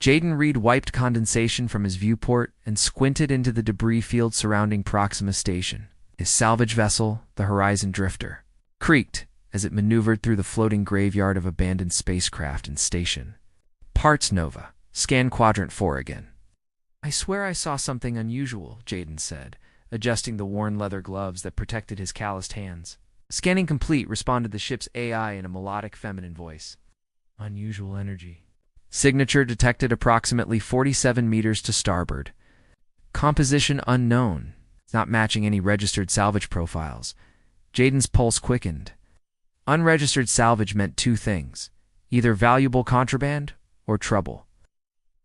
Jaden Reed wiped condensation from his viewport and squinted into the debris field surrounding Proxima Station. His salvage vessel, the Horizon Drifter, creaked as it maneuvered through the floating graveyard of abandoned spacecraft and station. Parts Nova. Scan Quadrant 4 again. I swear I saw something unusual, Jaden said, adjusting the worn leather gloves that protected his calloused hands. Scanning complete, responded the ship's AI in a melodic feminine voice. Unusual energy. Signature detected approximately 47 meters to starboard. Composition unknown. It's not matching any registered salvage profiles. Jaden's pulse quickened. Unregistered salvage meant two things, either valuable contraband or trouble.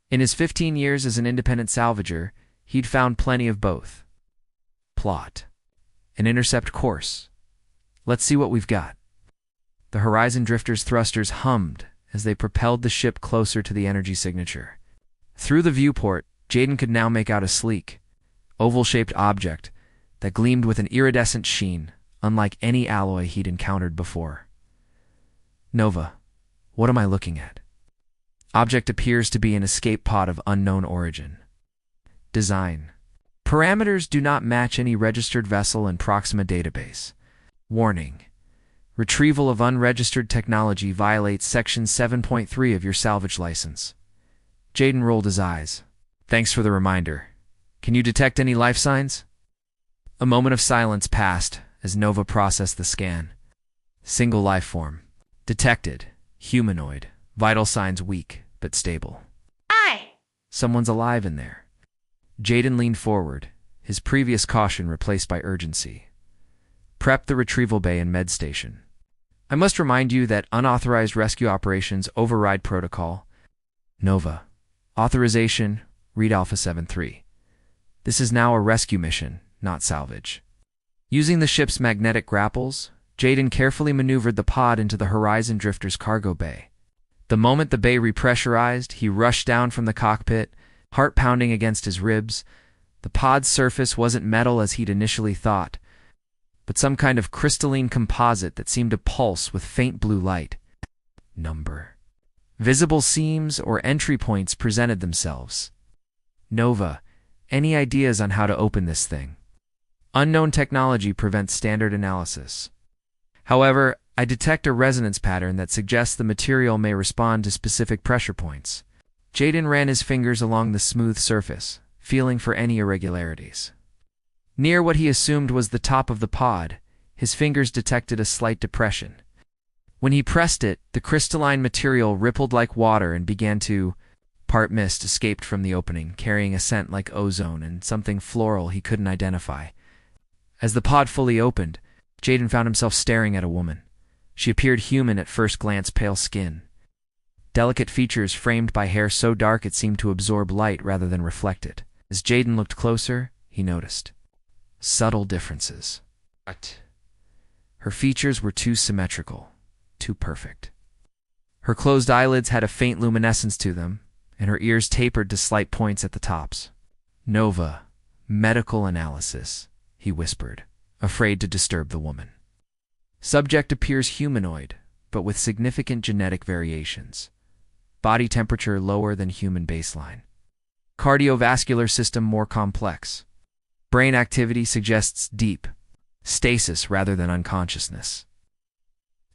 In his 15 years as an independent salvager, he'd found plenty of both. Plot. An intercept course. Let's see what we've got. The Horizon Drifter's thrusters hummed as they propelled the ship closer to the energy signature. Through the viewport, Jaden could now make out a sleek, oval-shaped object that gleamed with an iridescent sheen, unlike any alloy he'd encountered before. Nova, what am I looking at? Object appears to be an escape pod of unknown origin. Design. Parameters do not match any registered vessel in Proxima database. Warning. Retrieval of unregistered technology violates Section 7.3 of your salvage license. Jaden rolled his eyes. Thanks for the reminder. Can you detect any life signs? A moment of silence passed as Nova processed the scan. Single life form. Detected. Humanoid. Vital signs weak, but stable. Aye. Someone's alive in there. Jaden leaned forward, his previous caution replaced by urgency. Prep the retrieval bay and med station. I must remind you that unauthorized rescue operations override protocol. Nova. Authorization, read Alpha 7-3. This is now a rescue mission, not salvage. Using the ship's magnetic grapples, Jaden carefully maneuvered the pod into the Horizon Drifter's cargo bay. The moment the bay repressurized, he rushed down from the cockpit, heart pounding against his ribs. The pod's surface wasn't metal as he'd initially thought, but some kind of crystalline composite that seemed to pulse with faint blue light. Number. Visible seams or entry points presented themselves. Nova, any ideas on how to open this thing? Unknown technology prevents standard analysis. However, I detect a resonance pattern that suggests the material may respond to specific pressure points. Jaden ran his fingers along the smooth surface, feeling for any irregularities. Near what he assumed was the top of the pod, his fingers detected a slight depression. When he pressed it, the crystalline material rippled like water and began to... Part mist escaped from the opening, carrying a scent like ozone and something floral he couldn't identify. As the pod fully opened, Jaden found himself staring at a woman. She appeared human at first glance, pale skin. Delicate features framed by hair so dark it seemed to absorb light rather than reflect it. As Jaden looked closer, he noticed subtle differences. Her features were too symmetrical, too perfect. Her closed eyelids had a faint luminescence to them, and her ears tapered to slight points at the tops. Nova, medical analysis, he whispered, afraid to disturb the woman. Subject appears humanoid, but with significant genetic variations. Body temperature lower than human baseline. Cardiovascular system more complex. Brain activity suggests deep stasis rather than unconsciousness.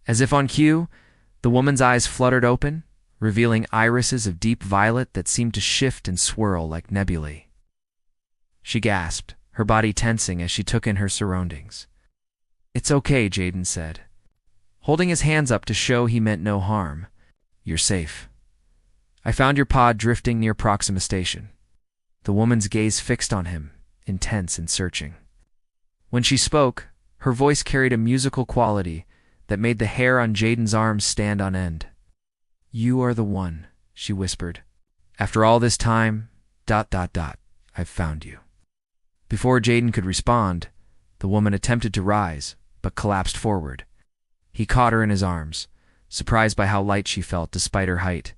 As if on cue, the woman's eyes fluttered open, revealing irises of deep violet that seemed to shift and swirl like nebulae. She gasped, her body tensing as she took in her surroundings. It's okay, Jaden said, holding his hands up to show he meant no harm. You're safe. I found your pod drifting near Proxima Station. The woman's gaze fixed on him, intense and searching. When she spoke, her voice carried a musical quality that made the hair on Jaden's arms stand on end. You are the one, she whispered. After all this time, ... I've found you. Before Jaden could respond, the woman attempted to rise, but collapsed forward. He caught her in his arms, surprised by how light she felt despite her height.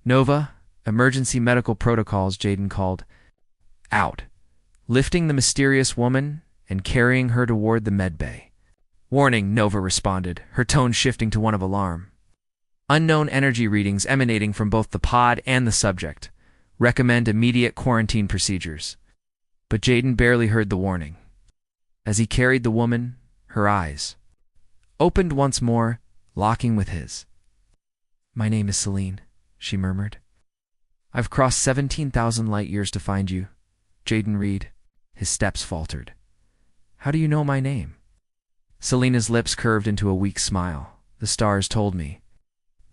Nova, emergency medical protocols, Jaden called. Out, lifting the mysterious woman and carrying her toward the med bay. Warning, Nova responded, her tone shifting to one of alarm. Unknown energy readings emanating from both the pod and the subject. Recommend immediate quarantine procedures. But Jaden barely heard the warning. As he carried the woman, her eyes opened once more, locking with his. "My name is Celine," she murmured. "I've crossed 17,000 light years to find you." Jaden Reed. His steps faltered. "How do you know my name?" Selena's lips curved into a weak smile. "The stars told me."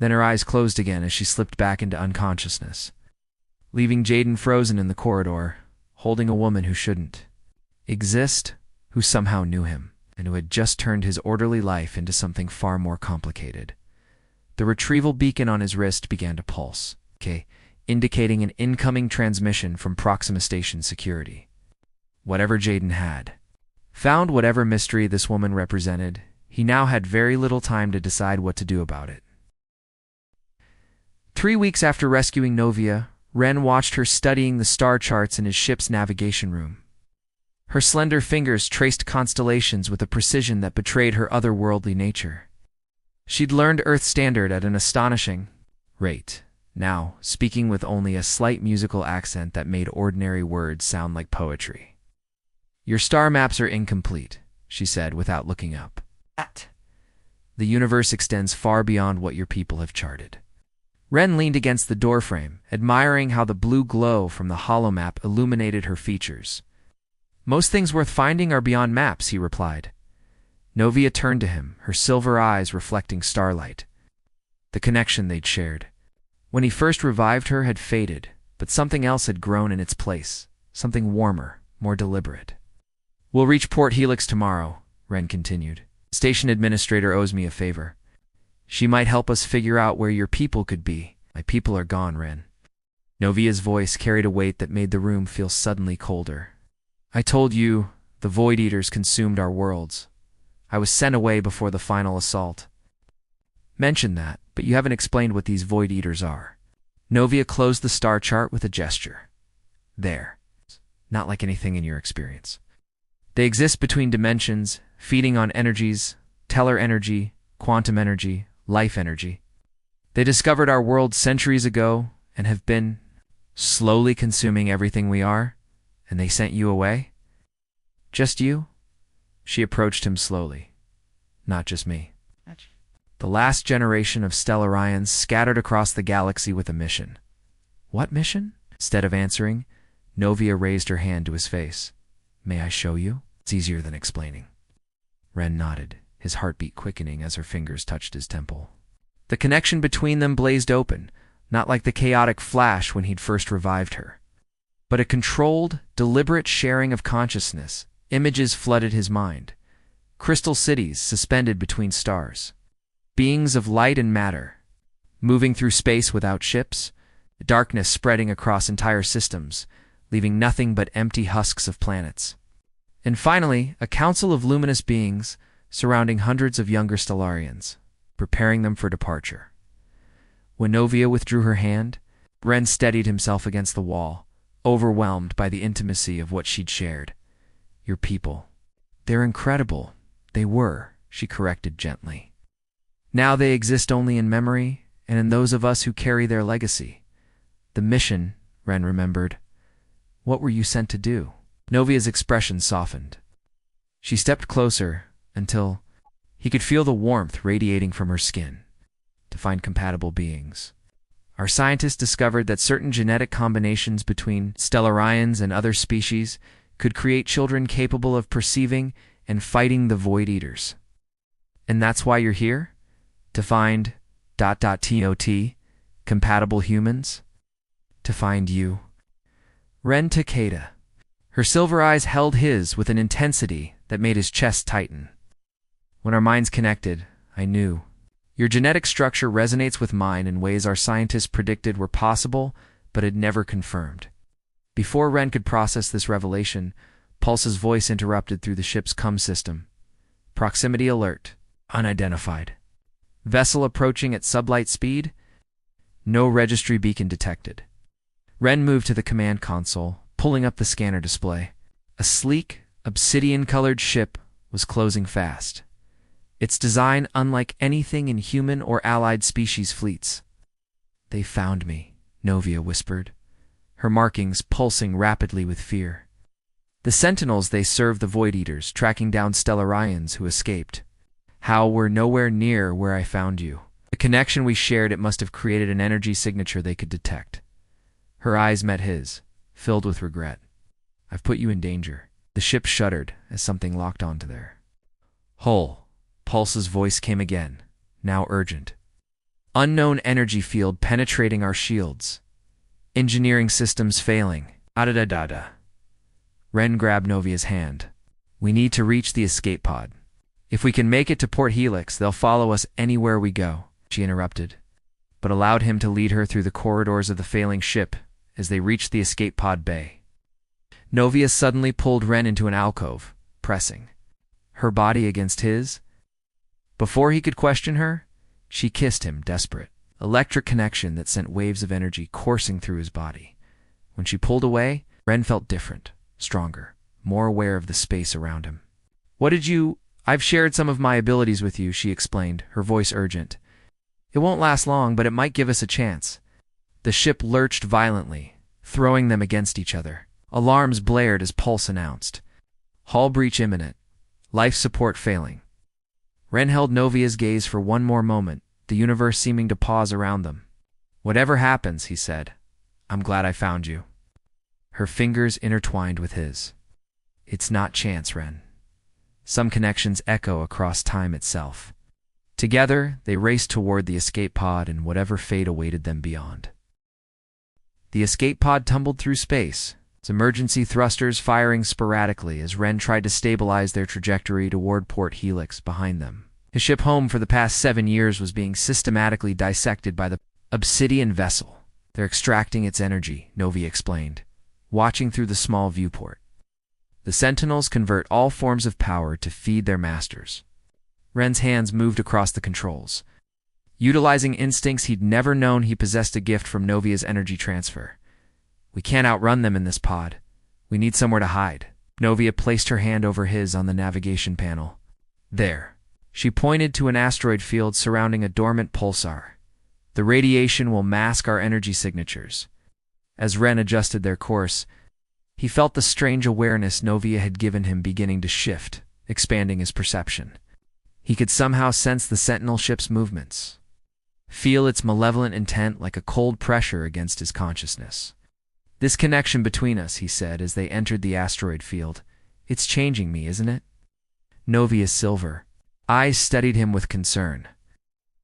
Then her eyes closed again as she slipped back into unconsciousness, leaving Jaden frozen in the corridor, holding a woman who shouldn't exist, who somehow knew him, and who had just turned his orderly life into something far more complicated. The retrieval beacon on his wrist began to pulse, indicating an incoming transmission from Proxima Station security. Whatever Jaden had found, whatever mystery this woman represented, he now had very little time to decide what to do about it. 3 weeks after rescuing Novia, Ren watched her studying the star charts in his ship's navigation room. Her slender fingers traced constellations with a precision that betrayed her otherworldly nature. She'd learned Earth Standard at an astonishing rate, now speaking with only a slight musical accent that made ordinary words sound like poetry. "Your star maps are incomplete," she said without looking up. "The universe extends far beyond what your people have charted." Ren leaned against the doorframe, admiring how the blue glow from the holomap illuminated her features. "Most things worth finding are beyond maps," he replied. Novia turned to him, her silver eyes reflecting starlight. The connection they'd shared when he first revived her had faded, but something else had grown in its place, something warmer, more deliberate. "We'll reach Port Helix tomorrow," Ren continued. "Station administrator owes me a favor. She might help us figure out where your people could be." "My people are gone, Ren." Novia's voice carried a weight that made the room feel suddenly colder. "I told you, the Void Eaters consumed our worlds. I was sent away before the final assault." "Mention that, but you haven't explained what these Void Eaters are." Novia closed the star chart with a gesture. "There. Not like anything in your experience. They exist between dimensions, feeding on energies, teller energy, quantum energy, life energy. They discovered our world centuries ago and have been slowly consuming everything we are, and they sent you away?" "Just you?" She approached him slowly. "Not just me. The last generation of Stellarians scattered across the galaxy with a mission." "What mission?" Instead of answering, Novia raised her hand to his face. "May I show you? It's easier than explaining." Ren nodded, his heartbeat quickening as her fingers touched his temple. The connection between them blazed open, not like the chaotic flash when he'd first revived her, but a controlled, deliberate sharing of consciousness. Images flooded his mind. Crystal cities suspended between stars. Beings of light and matter, moving through space without ships. Darkness spreading across entire systems, leaving nothing but empty husks of planets. And finally, a council of luminous beings surrounding hundreds of younger Stellarians, preparing them for departure. When Novia withdrew her hand, Ren steadied himself against the wall, overwhelmed by the intimacy of what she'd shared. "Your people. They're incredible." "They were," she corrected gently. "Now they exist only in memory, and in those of us who carry their legacy." "The mission," Ren remembered. "What were you sent to do?" Novia's expression softened. She stepped closer until he could feel the warmth radiating from her skin. "To find compatible beings. Our scientists discovered that certain genetic combinations between Stellarians and other species could create children capable of perceiving and fighting the Void Eaters." "And that's why you're here? To find ... compatible humans?" "To find you." Ren Takeda. Her silver eyes held his with an intensity that made his chest tighten. "When our minds connected, I knew. Your genetic structure resonates with mine in ways our scientists predicted were possible, but had never confirmed." Before Ren could process this revelation, Pulse's voice interrupted through the ship's comm system. "Proximity alert. Unidentified. Vessel approaching at sublight speed. No registry beacon detected." Ren moved to the command console, pulling up the scanner display. A sleek, obsidian-colored ship was closing fast. its design unlike anything in human or allied species fleets. "They found me," Novia whispered, her markings pulsing rapidly with fear. "The Sentinels, they serve the Void Eaters, tracking down Stellarians who escaped. How we're nowhere near where I found you. The connection we shared, it must have created an energy signature they could detect." Her eyes met his, filled with regret. "I've put you in danger." The ship shuddered as something locked onto their hull. Pulse's voice came again, now urgent. "Unknown energy field penetrating our shields. Engineering systems failing. Adadadada." Ren grabbed Novia's hand. "We need to reach the escape pod. If we can make it to Port Helix, they'll follow us anywhere we go," she interrupted, but allowed him to lead her through the corridors of the failing ship as they reached the escape pod bay. Novia suddenly pulled Ren into an alcove, pressing her body against his. Before he could question her, she kissed him, desperate. Electric connection that sent waves of energy coursing through his body. When she pulled away, Ren felt different, stronger, more aware of the space around him. "I've shared some of my abilities with you," she explained, her voice urgent. "It won't last long, but it might give us a chance." The ship lurched violently, throwing them against each other. Alarms blared as Pulse announced. "Hull breach imminent. Life support failing." Ren held Novia's gaze for one more moment, the universe seeming to pause around them. "Whatever happens," he said, "I'm glad I found you." Her fingers intertwined with his. "It's not chance, Ren. Some connections echo across time itself." Together, they raced toward the escape pod and whatever fate awaited them beyond. The escape pod tumbled through space, its emergency thrusters firing sporadically as Ren tried to stabilize their trajectory toward Port Helix behind them. His ship home for the past 7 years was being systematically dissected by the Obsidian vessel. "They're extracting its energy," Novi explained, watching through the small viewport. "The Sentinels convert all forms of power to feed their masters." Ren's hands moved across the controls. Utilizing instincts he'd never known, he possessed a gift from Novia's energy transfer. "We can't outrun them in this pod. We need somewhere to hide." Novia placed her hand over his on the navigation panel. "There." She pointed to an asteroid field surrounding a dormant pulsar. "The radiation will mask our energy signatures." As Ren adjusted their course, he felt the strange awareness Novia had given him beginning to shift, expanding his perception. He could somehow sense the Sentinel ship's movements, feel its malevolent intent like a cold pressure against his consciousness. "This connection between us," he said as they entered the asteroid field, "it's changing me, isn't it?" Novia's silver eyes studied him with concern.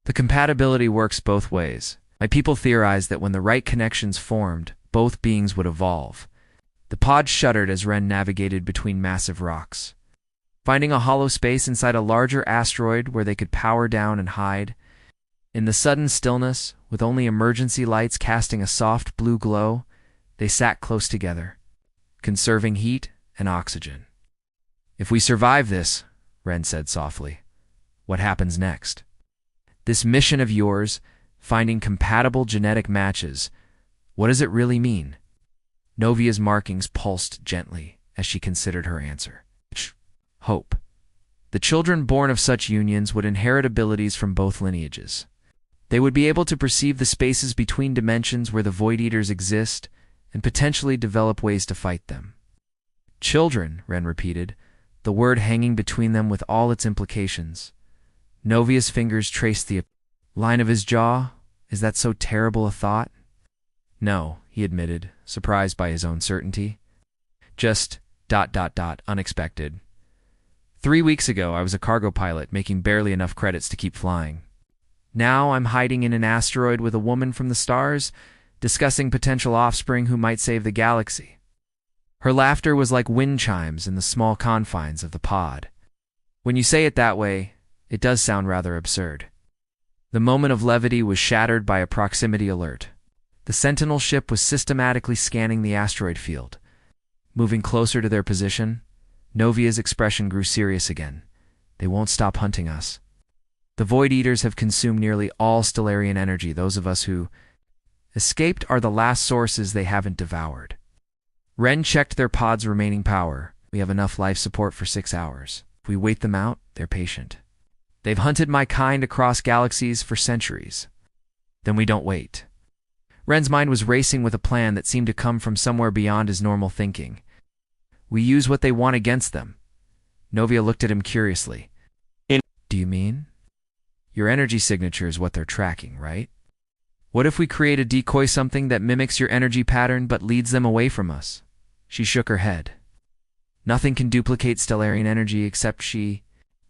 "The compatibility works both ways. My people theorized that when the right connections formed, both beings would evolve." The pod shuddered as Ren navigated between massive rocks, finding a hollow space inside a larger asteroid where they could power down and hide. In the sudden stillness, with only emergency lights casting a soft blue glow, they sat close together, conserving heat and oxygen. "If we survive this," Ren said softly, "what happens next? This mission of yours, finding compatible genetic matches, what does it really mean?" Novia's markings pulsed gently as she considered her answer. "Hope. The children born of such unions would inherit abilities from both lineages. They would be able to perceive the spaces between dimensions where the Void Eaters exist and potentially develop ways to fight them." "Children," Ren repeated, the word hanging between them with all its implications. Novia's fingers traced the line of his jaw. "Is that so terrible a thought?" "No," he admitted, surprised by his own certainty. "Just ... unexpected. 3 weeks ago, I was a cargo pilot making barely enough credits to keep flying. Now I'm hiding in an asteroid with a woman from the stars, discussing potential offspring who might save the galaxy." Her laughter was like wind chimes in the small confines of the pod. "When you say it that way, it does sound rather absurd." The moment of levity was shattered by a proximity alert. The Sentinel ship was systematically scanning the asteroid field. Moving closer to their position, Novia's expression grew serious again. "They won't stop hunting us. The Void Eaters have consumed nearly all Stellarian energy. Those of us who escaped are the last sources they haven't devoured." Ren checked their pod's remaining power. "We have enough life support for 6 hours. If we wait them out, they're patient. They've hunted my kind across galaxies for centuries. Then we don't wait. Ren's mind was racing with a plan that seemed to come from somewhere beyond his normal thinking. We use what they want against them. Novia looked at him curiously. Do you mean? Your energy signature is what they're tracking, right? What if we create a decoy, something that mimics your energy pattern but leads them away from us? She shook her head. Nothing can duplicate Stellarian energy except she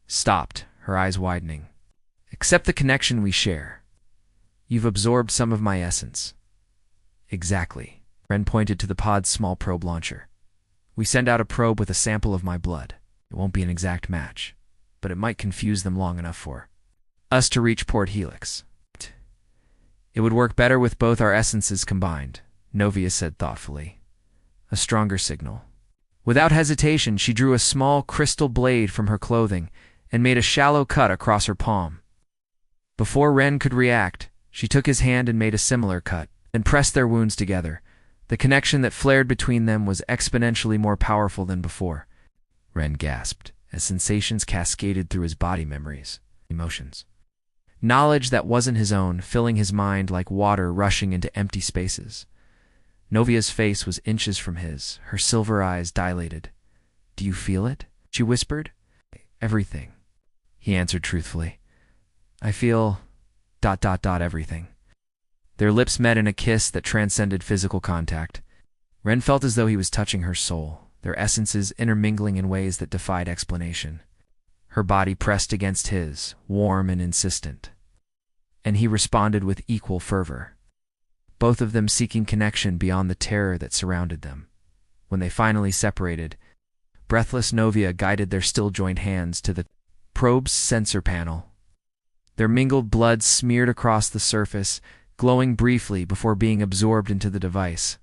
stopped, her eyes widening. Except the connection we share. You've absorbed some of my essence. Exactly. Ren pointed to the pod's small probe launcher. We send out a probe with a sample of my blood. It won't be an exact match, but it might confuse them long enough for us to reach Port Helix. It would work better with both our essences combined, Novia said thoughtfully. A stronger signal. Without hesitation, she drew a small crystal blade from her clothing and made a shallow cut across her palm. Before Ren could react, she took his hand and made a similar cut, and pressed their wounds together. The connection that flared between them was exponentially more powerful than before. Ren gasped as sensations cascaded through his body, memories, emotions. Knowledge that wasn't his own, filling his mind like water rushing into empty spaces. Novia's face was inches from his, her silver eyes dilated. Do you feel it? She whispered. Everything, he answered truthfully. I feel ... everything. Their lips met in a kiss that transcended physical contact. Ren felt as though he was touching her soul, their essences intermingling in ways that defied explanation. Her body pressed against his, warm and insistent. And he responded with equal fervor, both of them seeking connection beyond the terror that surrounded them. When they finally separated, breathless Novia guided their still-joined hands to the probe's sensor panel. Their mingled blood smeared across the surface, glowing briefly before being absorbed into the device.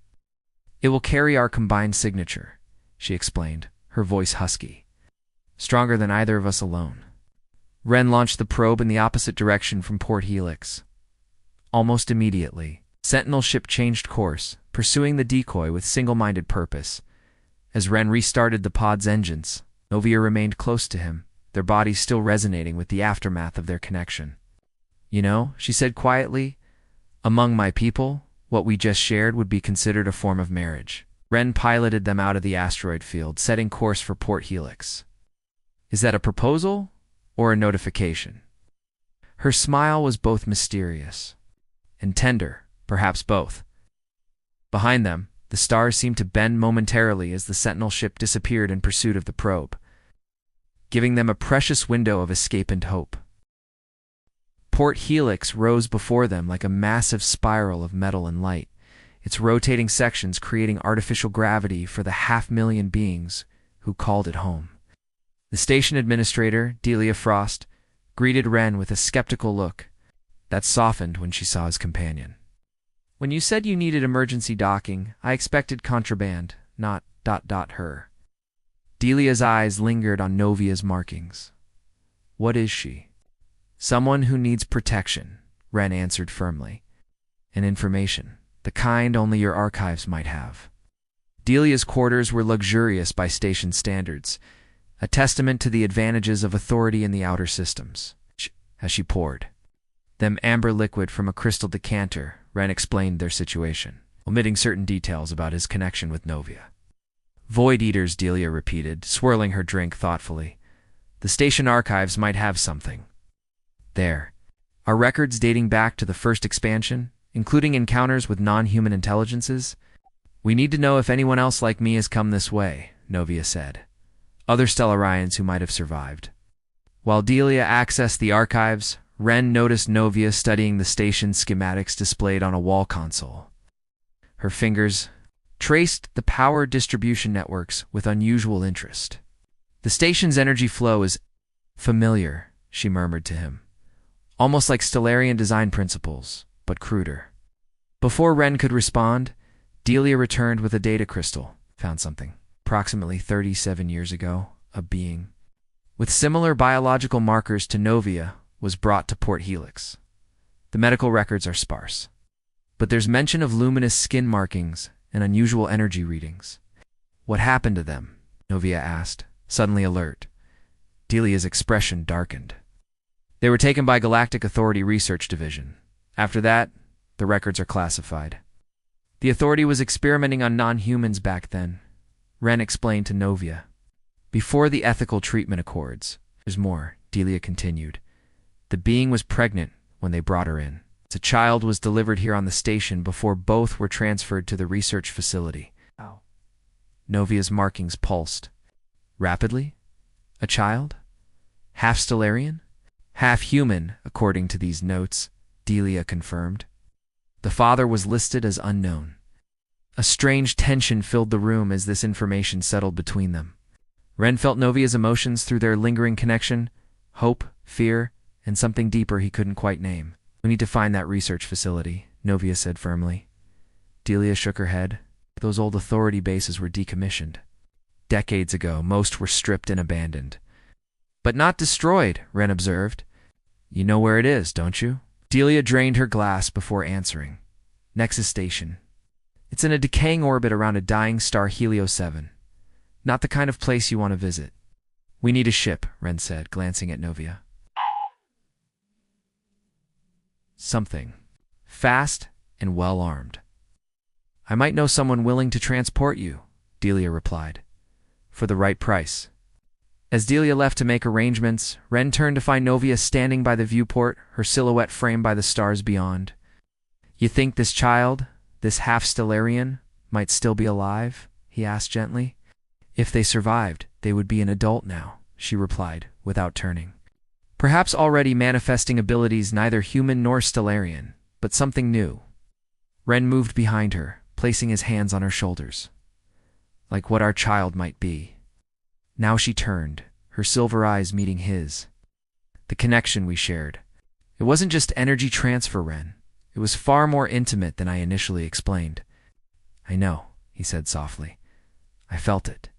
It will carry our combined signature, she explained, her voice husky. Stronger than either of us alone. Ren launched the probe in the opposite direction from Port Helix. Almost immediately, Sentinel ship changed course, pursuing the decoy with single-minded purpose. As Ren restarted the pod's engines, Novia remained close to him, their bodies still resonating with the aftermath of their connection. You know, she said quietly, among my people, what we just shared would be considered a form of marriage. Ren piloted them out of the asteroid field, setting course for Port Helix. Is that a proposal or a notification? Her smile was both mysterious and tender, perhaps both. Behind them, the stars seemed to bend momentarily as the Sentinel ship disappeared in pursuit of the probe, giving them a precious window of escape and hope. Port Helix rose before them like a massive spiral of metal and light, its rotating sections creating artificial gravity for the 500,000 beings who called it home. The station administrator, Delia Frost, greeted Ren with a skeptical look that softened when she saw his companion. When you said you needed emergency docking, I expected contraband, not ... her. Delia's eyes lingered on Novia's markings. What is she? Someone who needs protection, Ren answered firmly. And information, the kind only your archives might have. Delia's quarters were luxurious by station standards, a testament to the advantages of authority in the outer systems. As she poured them amber liquid from a crystal decanter, Ren explained their situation, omitting certain details about his connection with Novia. Void Eaters, Delia repeated, swirling her drink thoughtfully. The station archives might have something. There are records dating back to the first expansion, including encounters with non-human intelligences. We need to know if anyone else like me has come this way, Novia said. Other Stellarians who might have survived. While Delia accessed the archives, Ren noticed Novia studying the station's schematics displayed on a wall console. Her fingers traced the power distribution networks with unusual interest. The station's energy flow is familiar, she murmured to him. Almost like Stellarian design principles, but cruder. Before Ren could respond, Delia returned with a data crystal. Found something. Approximately 37 years ago, a being with similar biological markers to Novia was brought to Port Helix. The medical records are sparse, but there's mention of luminous skin markings and unusual energy readings. What happened to them? Novia asked, suddenly alert. Delia's expression darkened. They were taken by Galactic Authority Research Division. After that, the records are classified. The Authority was experimenting on non-humans back then, Ren explained to Novia. Before the ethical treatment accords. There's more, Delia continued. The being was pregnant when they brought her in. A child was delivered here on the station before both were transferred to the research facility. Ow. Novia's markings pulsed. Rapidly? A child? Half Stellarian? Half human, according to these notes, Delia confirmed. The father was listed as unknown. A strange tension filled the room as this information settled between them. Ren felt Novia's emotions through their lingering connection, hope, fear, and something deeper he couldn't quite name. We need to find that research facility, Novia said firmly. Delia shook her head. Those old Authority bases were decommissioned. Decades ago, most were stripped and abandoned. But not destroyed, Ren observed. You know where it is, don't you? Delia drained her glass before answering. Nexus Station. It's in a decaying orbit around a dying star Helios 7. Not the kind of place you want to visit. We need a ship, Ren said, glancing at Novia. Something. Fast and well-armed. I might know someone willing to transport you, Delia replied. For the right price. As Delia left to make arrangements, Ren turned to find Novia standing by the viewport, her silhouette framed by the stars beyond. You think this child, this half-Stellarian, might still be alive? He asked gently. If they survived, they would be an adult now, she replied, without turning. Perhaps already manifesting abilities neither human nor Stellarian, but something new. Ren moved behind her, placing his hands on her shoulders. Like what our child might be. Now she turned, her silver eyes meeting his. The connection we shared. It wasn't just energy transfer, Ren. It was far more intimate than I initially explained. I know, he said softly. I felt it.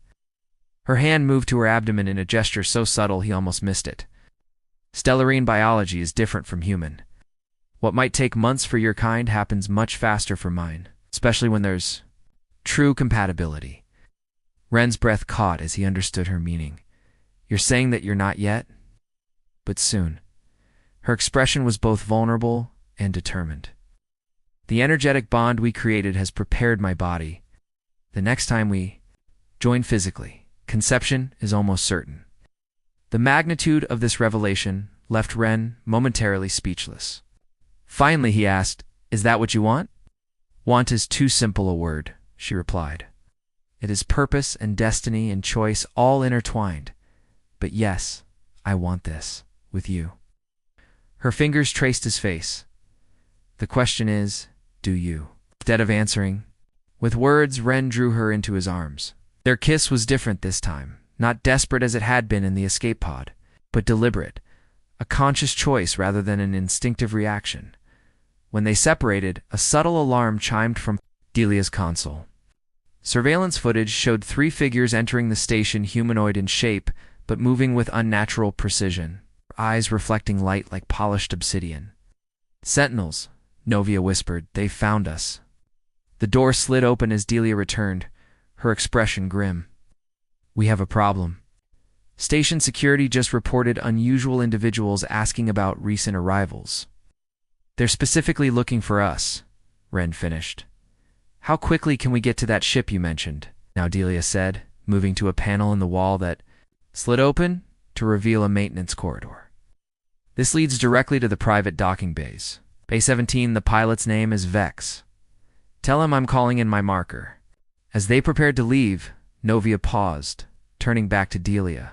Her hand moved to her abdomen in a gesture so subtle he almost missed it. Stellarian biology is different from human. What might take months for your kind happens much faster for mine, especially when there's true compatibility. Ren's breath caught as he understood her meaning. You're saying that you're not yet? But soon. Her expression was both vulnerable and determined. The energetic bond we created has prepared my body. The next time we join physically, conception is almost certain. The magnitude of this revelation left Ren momentarily speechless. Finally, he asked, Is that what you want? Want is too simple a word, she replied. It is purpose and destiny and choice all intertwined. But yes, I want this, with you. Her fingers traced his face. The question is, do you? Instead of answering, with words, Ren drew her into his arms. Their kiss was different this time, not desperate as it had been in the escape pod, but deliberate, a conscious choice rather than an instinctive reaction. When they separated, a subtle alarm chimed from Delia's console. Surveillance footage showed 3 figures entering the station humanoid in shape, but moving with unnatural precision, eyes reflecting light like polished obsidian. Sentinels, Novia whispered, they found us. The door slid open as Delia returned, her expression grim. We have a problem. Station security just reported unusual individuals asking about recent arrivals. They're specifically looking for us, Ren finished. How quickly can we get to that ship you mentioned? Now Delia said, moving to a panel in the wall that slid open to reveal a maintenance corridor. This leads directly to the private docking bays. Bay 17, the pilot's name is Vex. Tell him I'm calling in my marker. As they prepared to leave, Novia paused, turning back to Delia.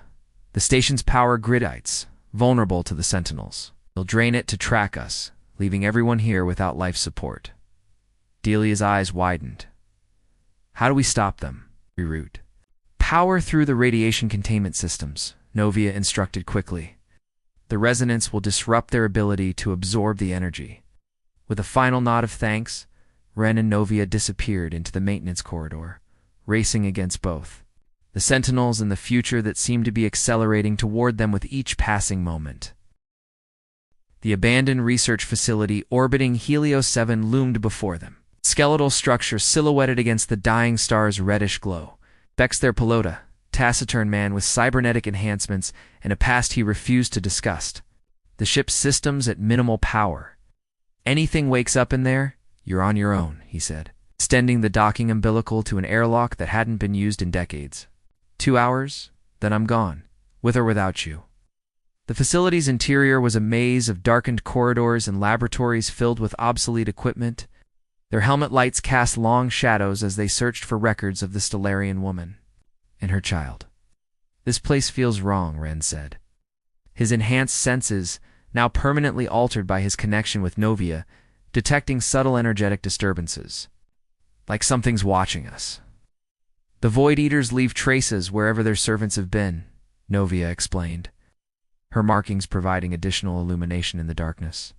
The station's power gridites, vulnerable to the Sentinels. They'll drain it to track us, leaving everyone here without life support. Delia's eyes widened. How do we stop them? Reroute. Power through the radiation containment systems, Novia instructed quickly. The resonance will disrupt their ability to absorb the energy. With a final nod of thanks, Ren and Novia disappeared into the maintenance corridor, racing against both. The Sentinels and the future that seemed to be accelerating toward them with each passing moment. The abandoned research facility orbiting Helios 7 loomed before them. Skeletal structure silhouetted against the dying star's reddish glow. Vex their Pelota, taciturn man with cybernetic enhancements and a past he refused to discuss. The ship's systems at minimal power. Anything wakes up in there, you're on your own, he said, extending the docking umbilical to an airlock that hadn't been used in decades. 2 hours, then I'm gone, with or without you. The facility's interior was a maze of darkened corridors and laboratories filled with obsolete equipment. Their helmet lights cast long shadows as they searched for records of the Stellarian woman and her child. This place feels wrong, Ren said. His enhanced senses, now permanently altered by his connection with Novia, detecting subtle energetic disturbances. Like something's watching us. The Void Eaters leave traces wherever their servants have been, Novia explained, her markings providing additional illumination in the darkness.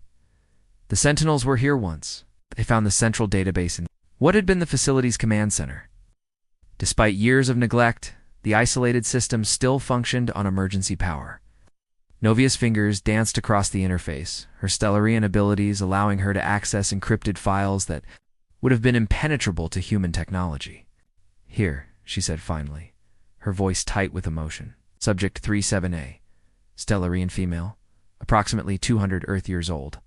The Sentinels were here once. They found the central database in what had been the facility's command center. Despite years of neglect, the isolated system still functioned on emergency power. Novia's fingers danced across the interface, her Stellarian abilities allowing her to access encrypted files that would have been impenetrable to human technology. Here, she said finally, her voice tight with emotion. Subject 37A, Stellarian female, approximately 200 Earth years old.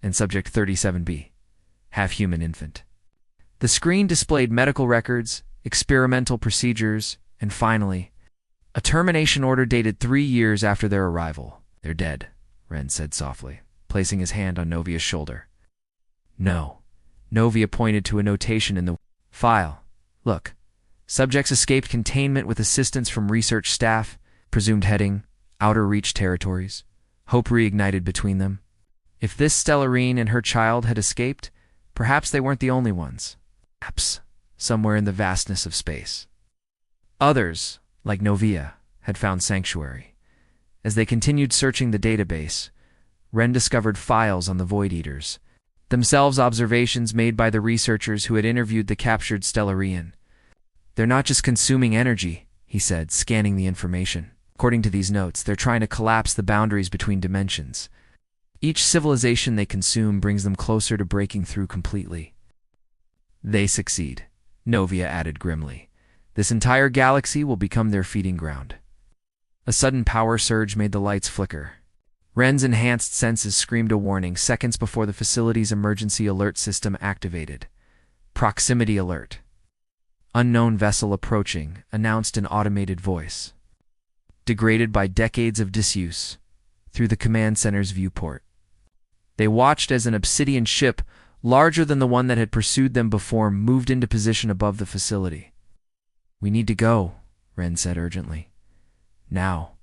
And Subject 37B, half-human infant. The screen displayed medical records, experimental procedures, and finally, a termination order dated 3 years after their arrival. They're dead, Ren said softly, placing his hand on Novia's shoulder. No. Novia pointed to a notation in the file. Look, subjects escaped containment with assistance from research staff, presumed heading, outer reach territories. Hope reignited between them. If this Stellarine and her child had escaped, perhaps they weren't the only ones. Perhaps somewhere in the vastness of space. Others, like Novia, had found sanctuary. As they continued searching the database, Ren discovered files on the Void Eaters, themselves observations made by the researchers who had interviewed the captured Stellarian. They're not just consuming energy, he said, scanning the information. According to these notes, they're trying to collapse the boundaries between dimensions. Each civilization they consume brings them closer to breaking through completely. They succeed, Novia added grimly. This entire galaxy will become their feeding ground. A sudden power surge made the lights flicker. Ren's enhanced senses screamed a warning seconds before the facility's emergency alert system activated. Proximity alert. Unknown vessel approaching, announced an automated voice. Degraded by decades of disuse, through the command center's viewport. They watched as an obsidian ship, larger than the one that had pursued them before, moved into position above the facility. We need to go, Ren said urgently. Now.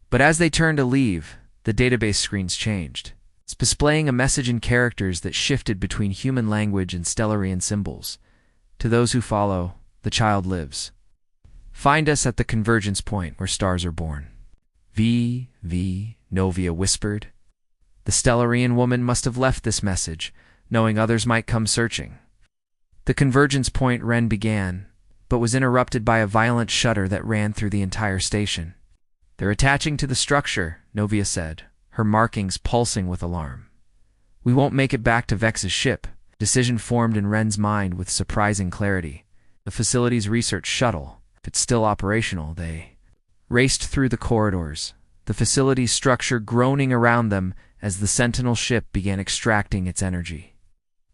But as they turned to leave, the database screens changed. It's displaying a message in characters that shifted between human language and Stellarian symbols. To those who follow, the child lives. Find us at the convergence point where stars are born. V, Novia whispered. The Stellarian woman must have left this message, knowing others might come searching. The convergence point, Ren began, but was interrupted by a violent shudder that ran through the entire station. They're attaching to the structure, Novia said, her markings pulsing with alarm. We won't make it back to Vex's ship. Decision formed in Ren's mind with surprising clarity. The facility's research shuttle, if it's still operational, they raced through the corridors, the facility's structure groaning around them as the Sentinel ship began extracting its energy.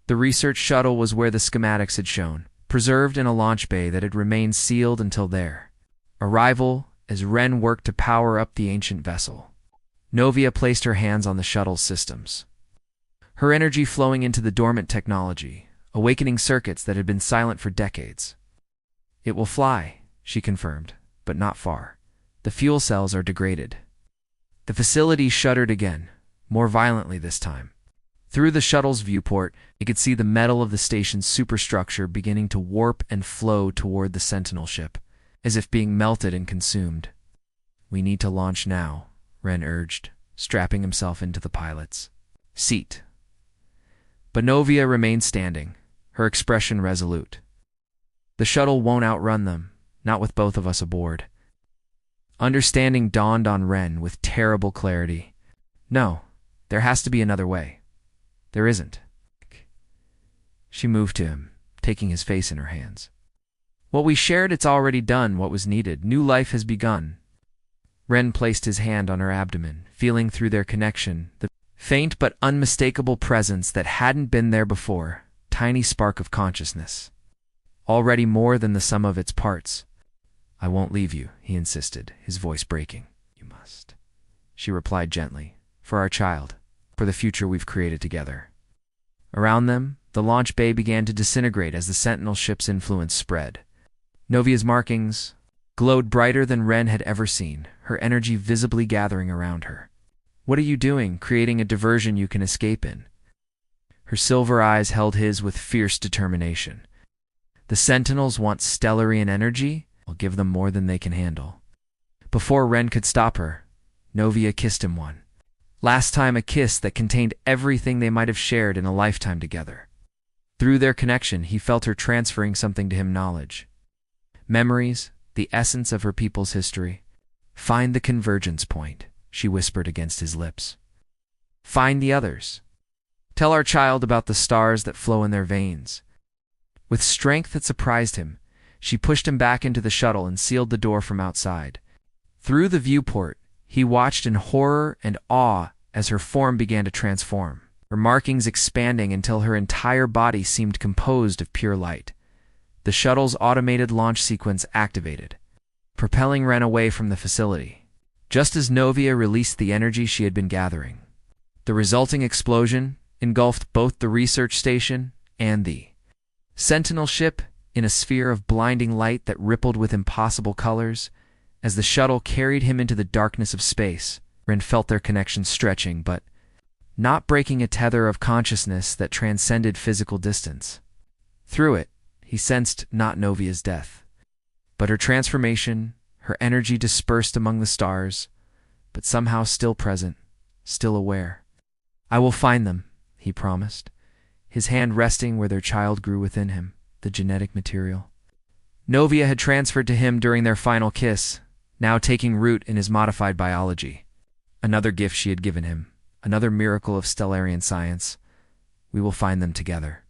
The research shuttle was where the schematics had shown, preserved in a launch bay that had remained sealed until their arrival as Ren worked to power up the ancient vessel. Novia placed her hands on the shuttle's systems, her energy flowing into the dormant technology, awakening circuits that had been silent for decades. It will fly, she confirmed, but not far. The fuel cells are degraded. The facility shuddered again, more violently this time. Through the shuttle's viewport, it could see the metal of the station's superstructure beginning to warp and flow toward the Sentinel ship, as if being melted and consumed. We need to launch now, Ren urged, strapping himself into the pilot's seat. But Novia remained standing, her expression resolute. The shuttle won't outrun them, not with both of us aboard. Understanding dawned on Ren with terrible clarity. No, there has to be another way. There isn't. She moved to him, taking his face in her hands. What we shared, it's already done what was needed. New life has begun. Ren placed his hand on her abdomen, feeling through their connection the faint but unmistakable presence that hadn't been there before, tiny spark of consciousness. Already more than the sum of its parts. "I won't leave you," he insisted, his voice breaking. "You must," she replied gently, "for our child, for the future we've created together." Around them, the launch bay began to disintegrate as the Sentinel ship's influence spread. Novia's markings glowed brighter than Ren had ever seen, her energy visibly gathering around her. "What are you doing, creating a diversion you can escape in?" Her silver eyes held his with fierce determination. "The Sentinels want Stellarian energy? I'll give them more than they can handle." Before Ren could stop her, Novia kissed him one. Last time a kiss that contained everything they might have shared in a lifetime together. Through their connection, he felt her transferring something to him: knowledge. Memories, the essence of her people's history. "Find the convergence point," she whispered against his lips. "Find the others. Tell our child about the stars that flow in their veins." With strength that surprised him, she pushed him back into the shuttle and sealed the door from outside. Through the viewport, he watched in horror and awe as her form began to transform, her markings expanding until her entire body seemed composed of pure light. The shuttle's automated launch sequence activated, propelling Ren away from the facility, just as Novia released the energy she had been gathering. The resulting explosion engulfed both the research station and the Sentinel ship in a sphere of blinding light that rippled with impossible colors. As the shuttle carried him into the darkness of space, Ren felt their connection stretching, but not breaking a tether of consciousness that transcended physical distance. Through it, he sensed not Novia's death, but her transformation, her energy dispersed among the stars, but somehow still present, still aware. "I will find them," he promised, his hand resting where their child grew within him, the genetic material Novia had transferred to him during their final kiss, now taking root in his modified biology. Another gift she had given him, another miracle of Stellarian science. We will find them together.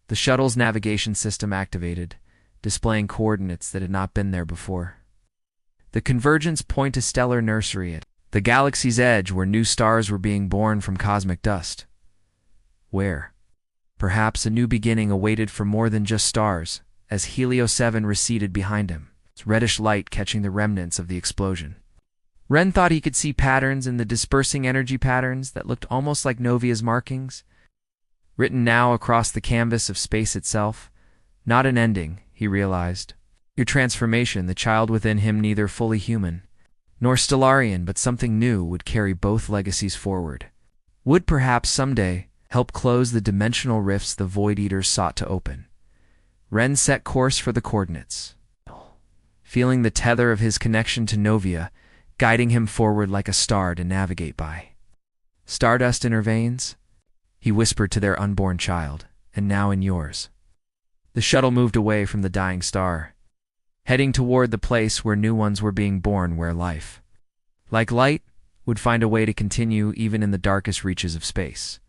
The shuttle's navigation system activated, displaying coordinates that had not been there before. The convergence point to stellar nursery at the galaxy's edge, where new stars were being born from cosmic dust. Where, perhaps, a new beginning awaited for more than just stars, as Helio 7 receded behind him, its reddish light catching the remnants of the explosion. Ren thought he could see patterns in the dispersing energy patterns that looked almost like Novia's markings, written now across the canvas of space itself. Not an ending, he realized. Your transformation, the child within him, neither fully human nor Stellarian, but something new, would carry both legacies forward. Would perhaps someday help close the dimensional rifts the Void Eaters sought to open. Ren set course for the coordinates, feeling the tether of his connection to Novia guiding him forward like a star to navigate by. "Stardust in her veins," he whispered to their unborn child, "and now in yours." The shuttle moved away from the dying star, heading toward the place where new ones were being born, where life, like light, would find a way to continue even in the darkest reaches of space.